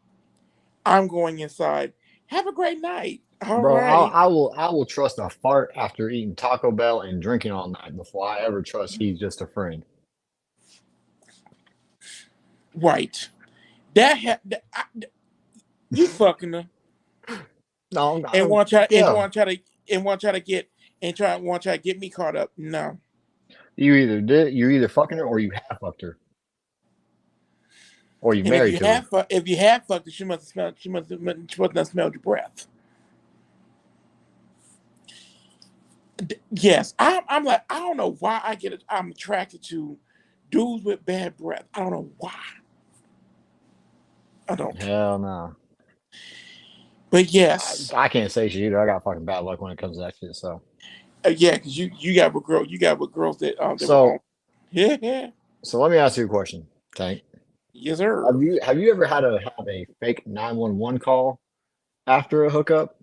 I'm going inside. Have a great night. All Bro, right. I will trust a fart after eating Taco Bell and drinking all night before I ever trust he's just a friend. Right. You fucking her No, and no, want try and yeah. want try to and want try to get and try want try to get me caught up. No. You either fucking her or you have fucked her or you And married to her. if you have fucked her, she must not smelled your breath. Yes, I'm like I don't know why I'm attracted to dudes with bad breath. I don't know why. I don't. Hell no. But yes, I can't say shit either. I got fucking bad luck when it comes to that shit. So yeah, because you got with girls that were on. so Yeah, so let me ask you a question, Tank. yes sir. Have you ever had to have a fake 911 call after a hookup?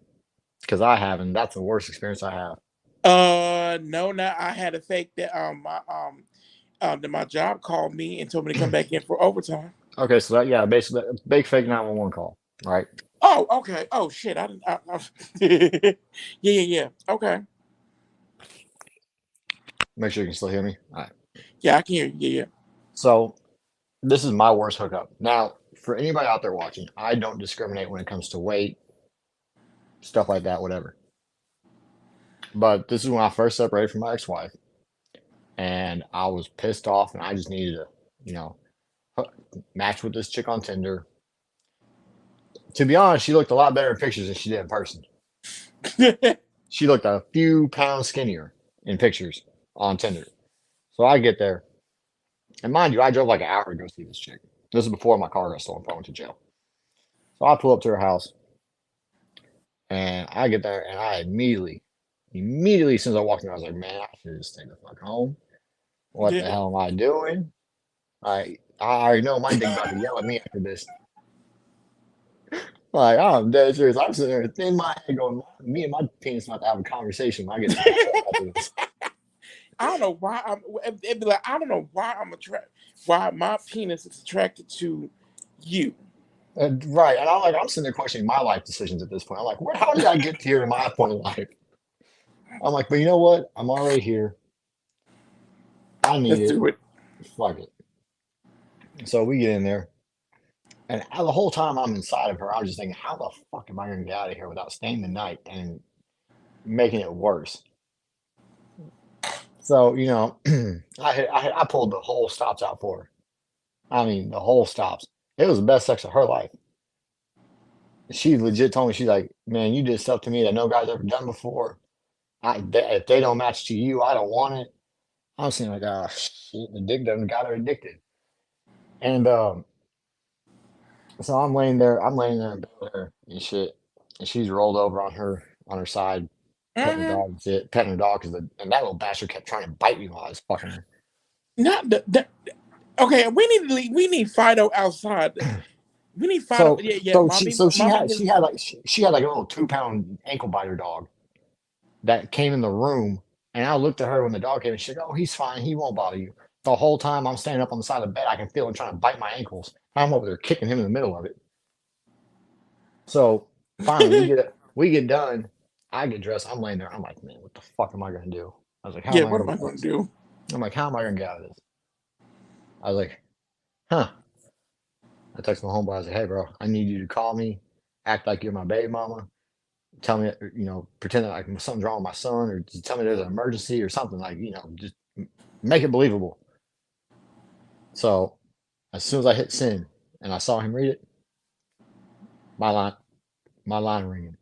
Because I haven't. That's the worst experience I have. No, not I had a fake that my job called me and told me to come back in for overtime. Okay, so that yeah, basically a big fake 911 call, right? Oh, okay. Oh shit, I didn't. Yeah, yeah, yeah. Okay. Make sure you can still hear me. All right. Yeah, I can hear you. Yeah, yeah. So this is my worst hookup. Now, for anybody out there watching, I don't discriminate when it comes to weight, stuff like that, whatever. But this is when I first separated from my ex-wife, and I was pissed off, and I just needed to, you know, match with this chick on Tinder. To be honest, she looked a lot better in pictures than she did in person. She looked a few pounds skinnier in pictures on Tinder. So I get there, and mind you, I drove like an hour to go see this chick. This is before my car got stolen before I went to jail. So I pull up to her house, and I get there, and I immediately, as soon as I walked in, I was like, man, I should just stay the fuck home. What the Yeah. hell am I doing? I already know my dick about to yell at me after this. Like, I'm dead serious. I'm sitting there in my head going, me and my penis about to have a conversation when I get to the show after this. I don't know why it'd be like I don't know why my penis is attracted to you. Right. And I'm sitting there questioning my life decisions at this point. I'm like, how did I get here in my point in life? I'm like, but you know what? I'm already here. I need Let's it. do it. Fuck it. So we get in there. And the whole time I'm inside of her, I was just thinking, how the fuck am I going to get out of here without staying the night and making it worse? So, I pulled the whole stops out for her. I mean, the whole stops. It was the best sex of her life. She legit told me, she's like, man, you did stuff to me that no guy's ever done before. If they don't match to you, I don't want it. I'm sitting like, ah, shit, the dick done got her addicted. And so I'm laying there in bed with her and shit, and she's rolled over on her side, petting her Mm-hmm. dog and shit, petting her dog because and that little bastard kept trying to bite me while I was fucking her. Not the okay. We need to leave. We need Fido outside. We need Fido. So Yeah, yeah. so Mommy, mommy. she had like she had like a little 2 pound ankle biter dog that came in the room And I looked at her when the dog came and she's like, oh, he's fine. He won't bother you. The whole time I'm standing up on the side of the bed, I can feel him trying to bite my ankles. I'm over there kicking him in the middle of it. So finally we get done. I get dressed. I'm laying there. I'm like, man, what the fuck am I gonna do? I was like, how Yeah, am I what gonna am I get out of going to this? do? I'm like, how am I gonna get out of this? I was like, huh. I texted my homeboy. I was like, hey, bro, I need you to call me, act like you're my baby mama, tell me, pretend that like something's wrong with my son, or just tell me there's an emergency or something. Like, just make it believable. So as soon as I hit send and I saw him read it, my line, my line ringing.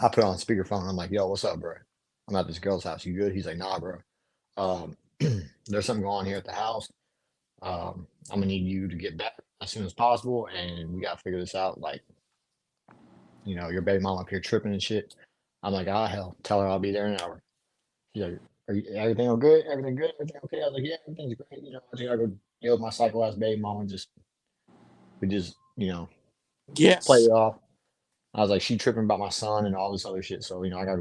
I put it on speakerphone. I'm like, yo, what's up, bro? I'm at this girl's house. You good? He's like, nah, bro. Um, there's something going on here at the house. I'm gonna need you to get back as soon as possible, and we gotta figure this out. Like, your baby mom up here tripping and shit. I'm like, ah, hell, tell her I'll be there in an hour. She's like, everything all good? Everything good? Everything okay? I was like, yeah, everything's great. I just gotta go deal with my psycho ass baby mom and we just, play Yes. it off. I was like, she tripping about my son and all this other shit. So, I got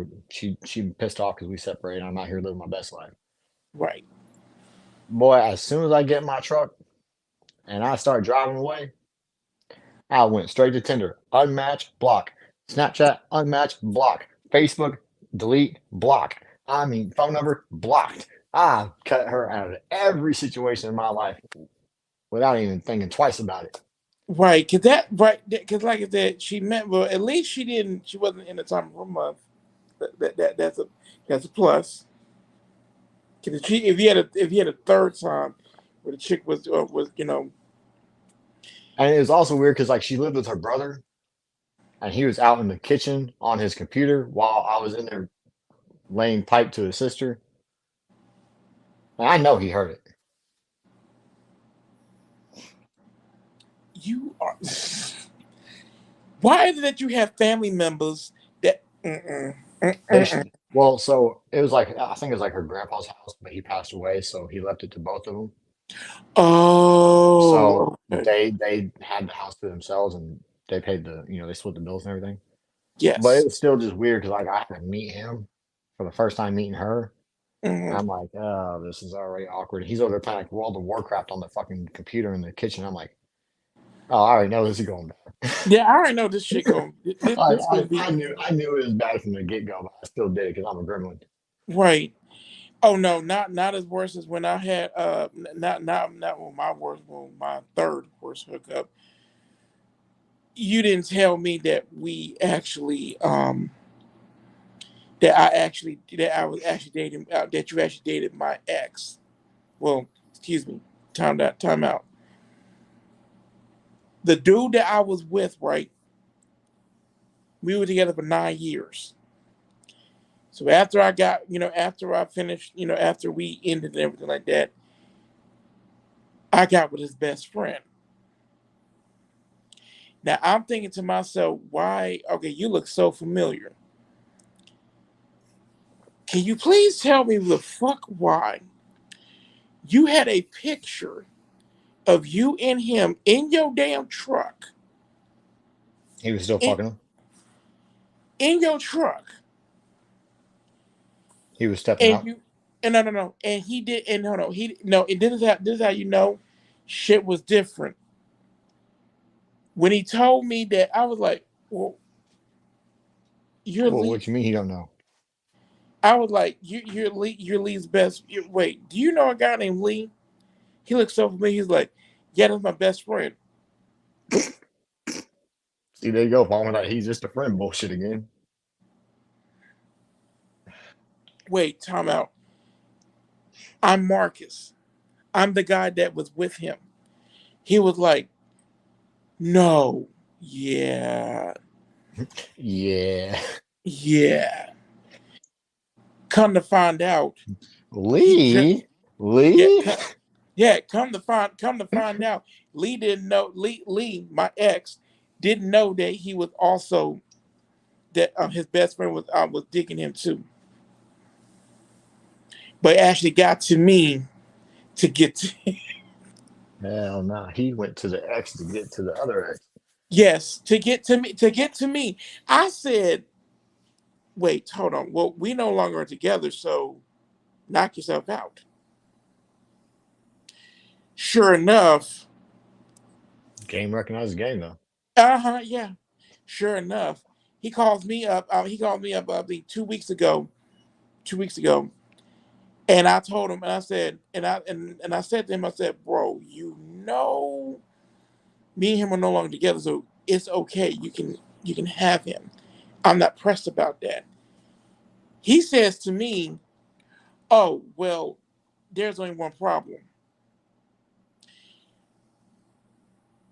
she pissed off because we separated. I'm out here living my best life. Right. Boy, as soon as I get in my truck and I start driving away, I went straight to Tinder, unmatch, block. Snapchat, unmatch, block. Facebook, delete, block. I mean, phone number, blocked. I cut her out of every situation in my life without even thinking twice about it. Right. Cause that right. Cause like I said, she meant well. At least she didn't. She wasn't in the time of her month. That's a plus. Cause if you had a third time where the chick was And it was also weird because like she lived with her brother and he was out in the kitchen on his computer while I was in there laying pipe to his sister. And I know he heard it. you are. Why is it that you have family members that? Mm-mm, They mm-mm. should. Well, so it was like I think it was like her grandpa's house, but he passed away, so he left it to both of them. So Oh, okay. they had the house to themselves, and they paid they split the bills and everything. But it Yes. was still just weird because like I had to meet him for the first time meeting her. And Hmm. I'm like, oh, this is already awkward. He's over there playing like World of Warcraft on the fucking computer in the kitchen. I'm like, oh, I already know this is going bad. Yeah, I already know this shit going. This gonna be I knew it was bad from the get go, but I still did it because I'm a gremlin. right. Oh no, not as worse as when I had not well, my worst, well, my third worst hookup. You didn't tell me that we actually that I was actually dating that you actually dated my ex. Well, excuse me. Time out. The dude that I was with, right? We were together for 9 years. So after I got, after I finished, after we ended and everything like that, I got with his best friend. Now I'm thinking to myself, why? Okay, you look so familiar. Can you please tell me the fuck why you had a picture of you and him in your damn truck, He was still in, fucking him. in your truck, He was stepping and out. you, and no, and he did, and no, he no, and this is how you know, shit was different. When he told me that, I was like, well, you're Well, Lee. what you mean he don't know? I was like, you're Lee's best. Wait, do you know a guy named Lee? He looks so familiar. He's like, yeah, that's my best friend. See, there you go, Palmer. That he's just a friend bullshit again. Wait, time out. I'm Marcus. I'm the guy that was with him. He was like, no, yeah, Yeah. yeah. Come to find out, he just Lee? yeah, Lee? yeah. Come to find out, Lee didn't know. Lee, my ex, didn't know that he was also that his best friend was digging him too. But it actually got to me to get to Hell no. He went to the X to get to the other X. yes, to get to me. I said, Wait, hold on. Well, we no longer are together, so knock yourself out. Sure enough, Game recognizes game though. yeah. Sure enough, he calls me up. He called me up, I think 2 weeks ago. 2 weeks ago, and I told him, and I said, and I said to him, I said, bro, me and him are no longer together, so it's okay. You can have him. I'm not pressed about that. He says to me, "Oh well, there's only one problem.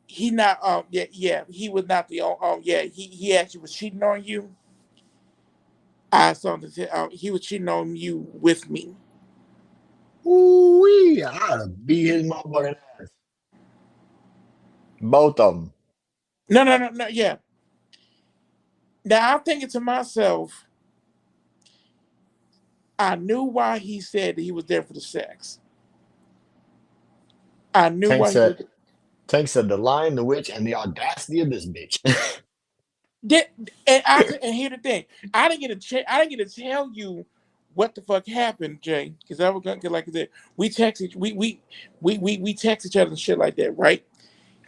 He not yeah, he was not the yeah, he actually was cheating on you. I saw this. He was cheating on you with me. Ooh wee! I ought to beat his motherfucking ass. Both of them. No, yeah. Now I'm thinking to myself, I knew why he said that he was there for the sex. I knew Tank why he was. said, Tank said, the lion, the witch, and the audacity of this bitch. Did, and here's the thing, I didn't get a I didn't get to tell you what the fuck happened, Jay, because I was gonna get like I said, we text each we text each other and shit like that, right?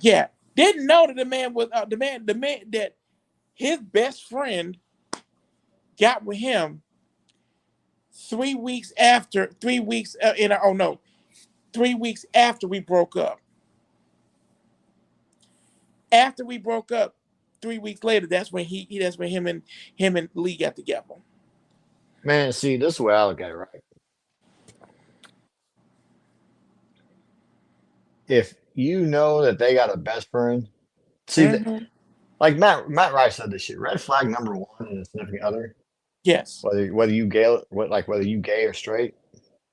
Yeah, didn't know that the man was the man that his best friend got with him 3 weeks after 3 weeks in oh no 3 weeks after we broke up. After we broke up, 3 weeks later, that's when him and Lee got together. Man, see, this is the way I look at it, right? If you know that they got a best friend, see that Mm-hmm. like Matt Rife said this shit. Red flag number one in a significant other, Yes. whether you gay whether you gay or straight,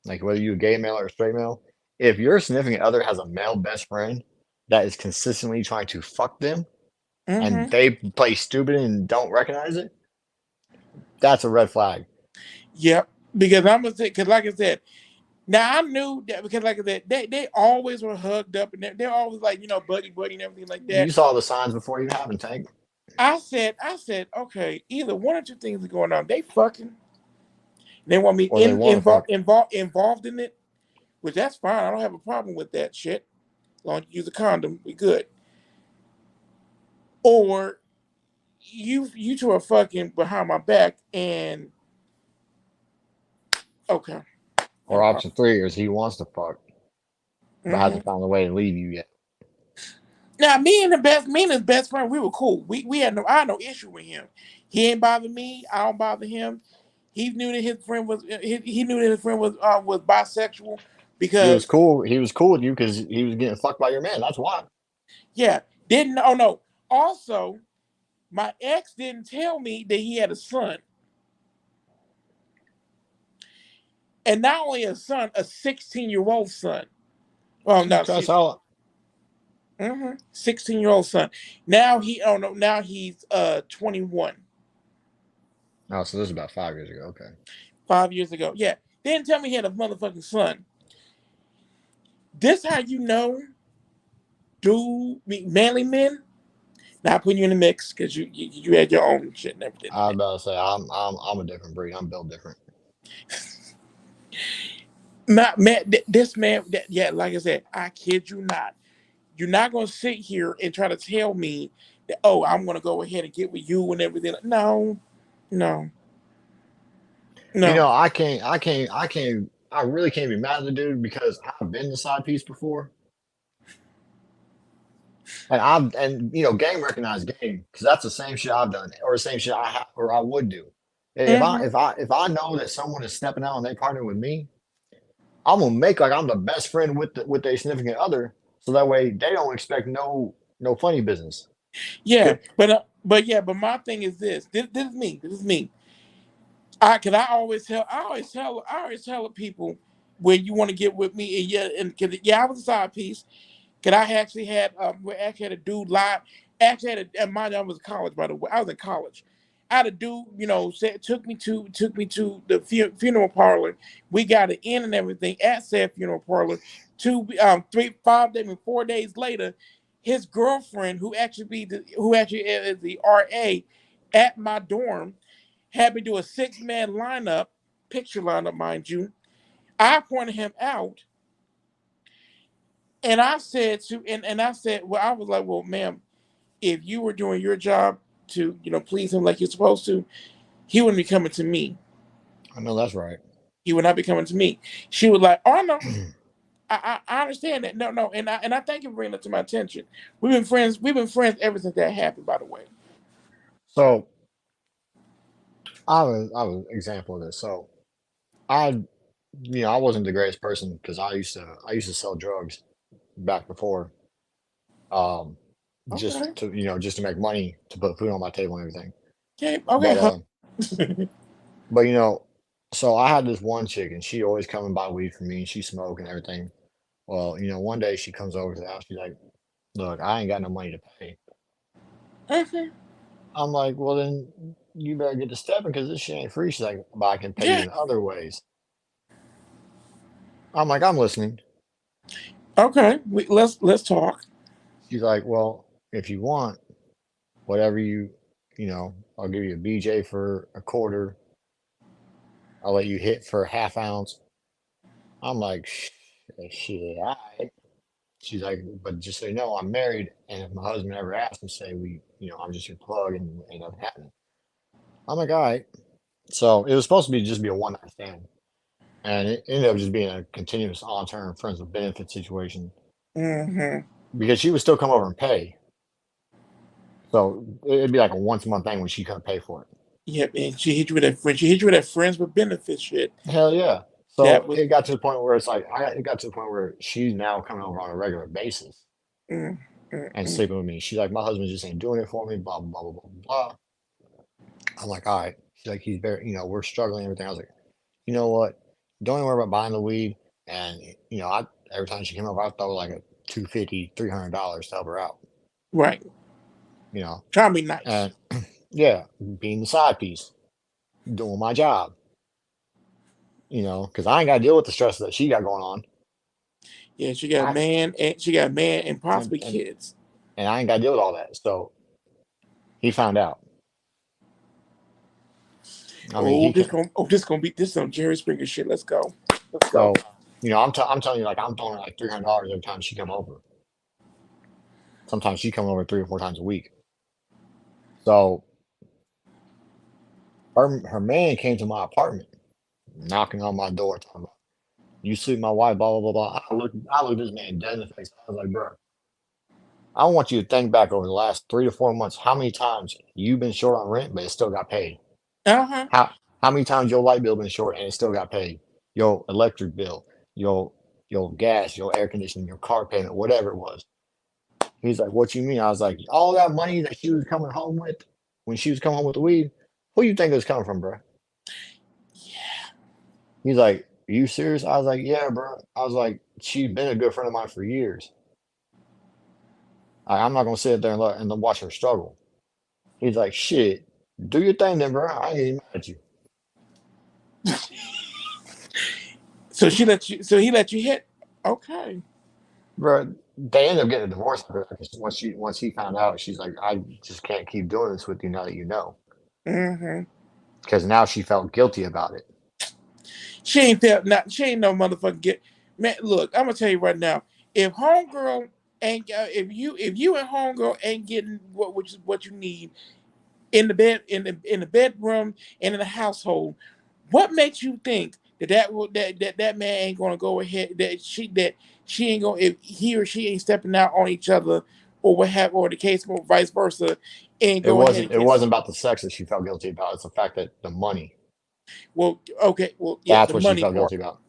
like whether you a gay male or a straight male. If your significant other has a male best friend that is consistently trying to fuck them and Mm-hmm. they play stupid and don't recognize it, that's a red flag. Yep. Because I'm gonna say, because like I said, now I knew that because like I said, they always were hugged up and they're always like buddy and everything like You that. saw the signs before you happened, Tank. I said, okay, either one or two things are going on. They fucking, they want me Or they want to fuck. involved in it, which that's fine. I don't have a problem with that shit. As long as you use a condom, we good. Or you two are fucking behind my back and okay, no Or problem. option three is he wants to fuck, but Mm-hmm. hasn't found a way to leave you yet. Now, me and his best friend, we were cool. We had I had no issue with him. He ain't bother me. I don't bother him. He knew that his friend was he knew that his friend was bisexual because He was cool with you because he was getting fucked by your man. That's why. yeah, didn't oh no. Also, my ex didn't tell me that he had a son, and not only a son, a 16-year-old son. Well, no, That's how. 16-year-old son. Now he oh no, now he's 21. Oh, so this is about 5 years ago. Okay. 5 years ago. Yeah. They didn't tell me he had a motherfucking son. This how you know, manly men, not putting you in the mix because you had your own shit and everything I like was that. about to say I'm a different breed. I'm built different. Not man, this man, yeah, like I said, I kid you not. You're not gonna sit here and try to tell me that oh, I'm gonna go ahead and get with you and everything. No, no, You no. know, I really can't be mad at the dude because I've been the side piece before, and you know, game recognized game because that's the same shit I've done or the same shit I have or I would do. Mm-hmm. If I know that someone is stepping out and they partner with me, I'm gonna make like I'm the best friend with their significant other, so that way they don't expect no funny business. Yeah, 'Cause but yeah, but my thing is this. This is me. This is me. I always tell people when you want to get with me and yeah, and cause yeah, I was a side piece. Cause we actually had a dude live. Actually had mind you, I was in college by the way. I was in college. I had a dude, took me to the funeral parlor. We got it in and everything at said funeral parlor. 4 days later, his girlfriend, who actually is the RA at my dorm, had me do a 6-man lineup, picture lineup, mind you. I pointed him out, and I said and I said, well, I was like, well, ma'am, if you were doing your job to, please him like you're supposed to, he wouldn't be coming to me. I know that's right. He would not be coming to me. She was like, oh no, I understand that. No, no, and I thank you for bringing that to my attention. We've been friends. We've been friends ever since that happened. By the way. So I was an example of this. So I I wasn't the greatest person because I used to sell drugs back before, um, just Okay. to just to make money to put food on my table and everything. Okay. Okay. But Huh. but so I had this one chick and she always come and buy weed from me and she smoke and everything. Well, one day she comes over to the house. She's like, "Look, I ain't got no money to pay." Okay. I'm like, "Well, then you better get to stepping because this shit ain't free." She's like, "But I can pay you Yeah. in other ways." I'm like, "I'm listening." Okay. Let's talk. She's like, "Well, if you want, whatever I'll give you a BJ for a quarter. I'll let you hit for a half ounce." I'm like, Shit, all right." She's like, "But just so you know, I'm married, and if my husband ever asks me, say I'm just your plug and ain't nothing happening." I'm like, "All right." So it was supposed to be just be a one night stand, and it ended up just being a continuous on term friends with benefit situation Mm-hmm. because she would still come over and pay. So it'd be like a once a month thing when she couldn't pay for it. Yep. And she hit you with that friend. She hit you with that friends with benefits shit. Hell yeah. That So was. it got to the point where it got to the point where she's now coming over on a regular basis Mm, mm, and mm. sleeping with me. She's like, "My husband just ain't doing it for me, blah, blah, blah, blah, blah, blah." I'm like, "All right." She's like, "He's very, we're struggling and everything." I was like, "You know what? Don't even worry about buying the weed." And, I every time she came over, I throw like a 250, $300 to help her out, Right. you know. Try to be nice. And yeah, being the side piece, doing my job, because I ain't got to deal with the stress that she got going on. Yeah. She got a I, man, and she got a man, and and, possibly and, kids. and I ain't got to deal with all that. So he found out. I mean, Oh, he can. this is some Jerry Springer shit. Let's go. Let's go. So, I'm telling you, like, I'm throwing her like $300 every time she come over. Sometimes she come over 3 or 4 times a week. So her man came to my apartment, knocking on my door, talking about, "You sleep with my wife, blah blah blah blah." I looked this man dead in the face. I was like, "Bro, I want you to think back over the last 3 to 4 months, how many times you've been short on rent, but it still got paid. Uh huh. How many times your light bill been short and it still got paid? Your electric bill, your your gas, your air conditioning, your car payment, whatever it was." He's like, "What you mean?" I was like, "All that money that she was coming home with when she was coming home with the weed, who you think it was coming from, bro?" Yeah. He's like, "Are you serious?" I was like, "Yeah, bro." I was like, "She's been a good friend of mine for years. I'm not gonna sit there and watch her struggle." He's like, "Shit, do your thing then, bro. I ain't even mad at you." So she let you. So he let you hit. Okay. Bro, they ended up getting a divorce because once he found out, she's like, "I just can't keep doing this with you now that you know." Mm-hmm. Because now she felt guilty about it. She ain't that. Not. She ain't no motherfucking get. Man, look. I'm gonna tell you right now. If homegirl ain't, if you and homegirl ain't getting what you need in the bed in the bedroom and in the household, what makes you think that man ain't gonna go ahead, that she ain't gonna, if he or she ain't stepping out on each other, or what have, or the case, or vice versa, and It go ahead and wasn't it get wasn't about the sex that she felt guilty about. It's the fact that the money. well, okay, well, yeah, That's the what she money felt part. guilty about.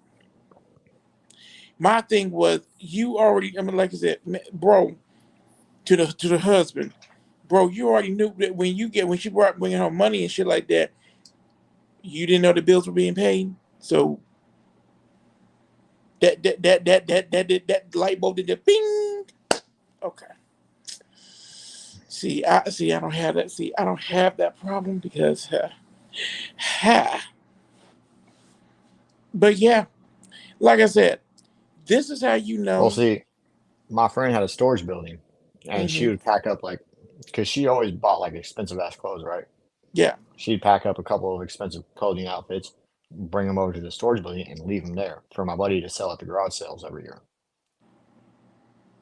My thing was, you already, I mean, like I said, bro, to the husband, bro, you already knew that when she brought bringing home money and shit like that, you didn't know the bills were being paid. So that light bulb did the bing. Okay. See, I don't have that. See, I don't have that problem because, ha. But yeah, like I said, this is how you Well, know. see, my friend had a storage building, and she Hmm. would pack up like, because she always bought like expensive ass clothes, right? Yeah. She'd pack up a couple of expensive clothing outfits, bring them over to the storage building, and leave them there for my buddy to sell at the garage sales every year.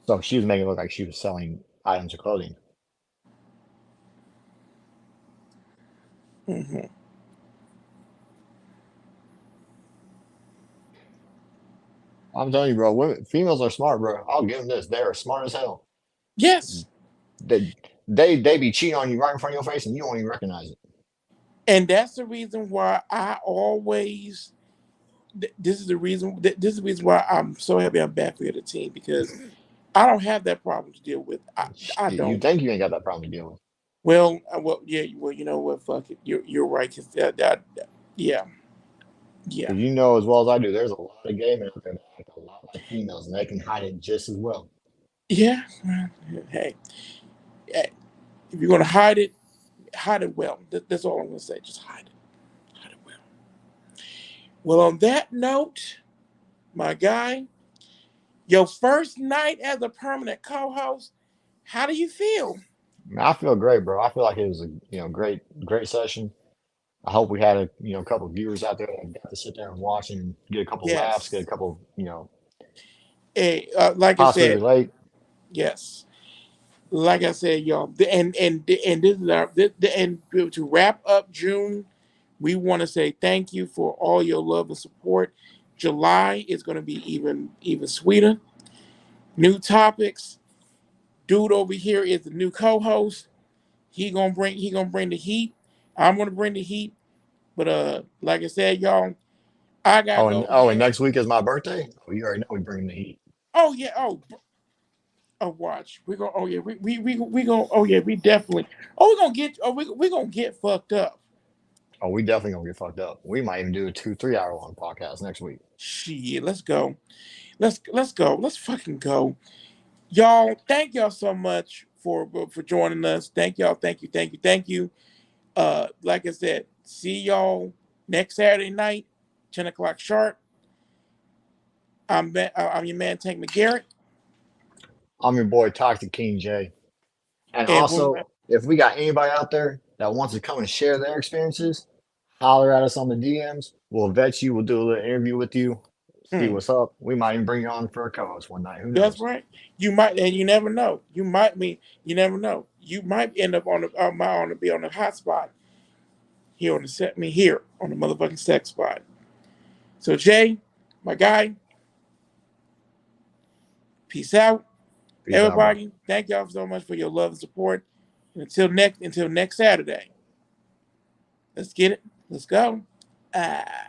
So she was making it look like she was selling items of clothing. Hmm. I'm telling you, bro, women, females are smart, bro. I'll give them this. They are smart as hell. Yes. They they be cheating on you right in front of your face, and you don't even recognize it. And that's the reason why I always. This is the reason. This is the reason why I'm so happy I'm back for the team because I don't have that problem to deal with. I Shit, you don't. think you ain't got that problem to deal with? Well, yeah. Well, you know what? Fuck it. You're right. Cause yeah, yeah, Because you know as well as I do, there's a lot of gay men out there that act a lot like females, and they can hide it just as well. yeah. Well, hey, hey, if you're gonna hide it well. That's all I'm gonna say. Just hide it well. Well, on that note, my guy, your first night as a permanent co-host, how do you feel? I, mean, I feel great, bro. I feel like it was a great session. I hope we had a couple of viewers out there that got to sit there and watch and get a couple laughs, get a Yes. couple Hey, like I possibly said, relate. yes. Like I said, y'all, and this is and to wrap up June, we want to say thank you for all your love and support. July is going to be even sweeter. New topics. Dude over here is the new co-host. He gonna bring the heat. I'm gonna bring the heat. But like I said, y'all, I gotta go And ahead. next week is my birthday. Oh, you already know we bring the heat. Oh yeah. Oh, watch. We gonna. Oh yeah. We gonna. Oh yeah. We definitely. Oh, we gonna get. Oh, we gonna get fucked up. Oh, we definitely gonna get fucked up. We might even do a 2, 3 hour long podcast next week. Shit. Let's go. Let's go. Let's fucking go. Y'all. Thank y'all so much for joining us. Thank y'all. Thank you. Thank you. Thank you. Like I said, see y'all next Saturday night, 10 o'clock sharp. I'm your man Tank McGarrett, I'm your boy Toxic King J. And and we'll, also, if we got anybody out there that wants to come and share their experiences, holler at us on the DMs. We'll vet you. We'll do a little interview with you. See hmm, what's up. We might even bring you on for a co-host one night. Who that's knows? right. You might, and you never know. You never know. You might end up be on the hot spot here on the set. Me here on the motherfucking sex spot. So Jay, my guy, peace out, Peace out, bro. everybody. Thank y'all so much for your love and support. And until next Saturday, let's get it. Let's go. Ah.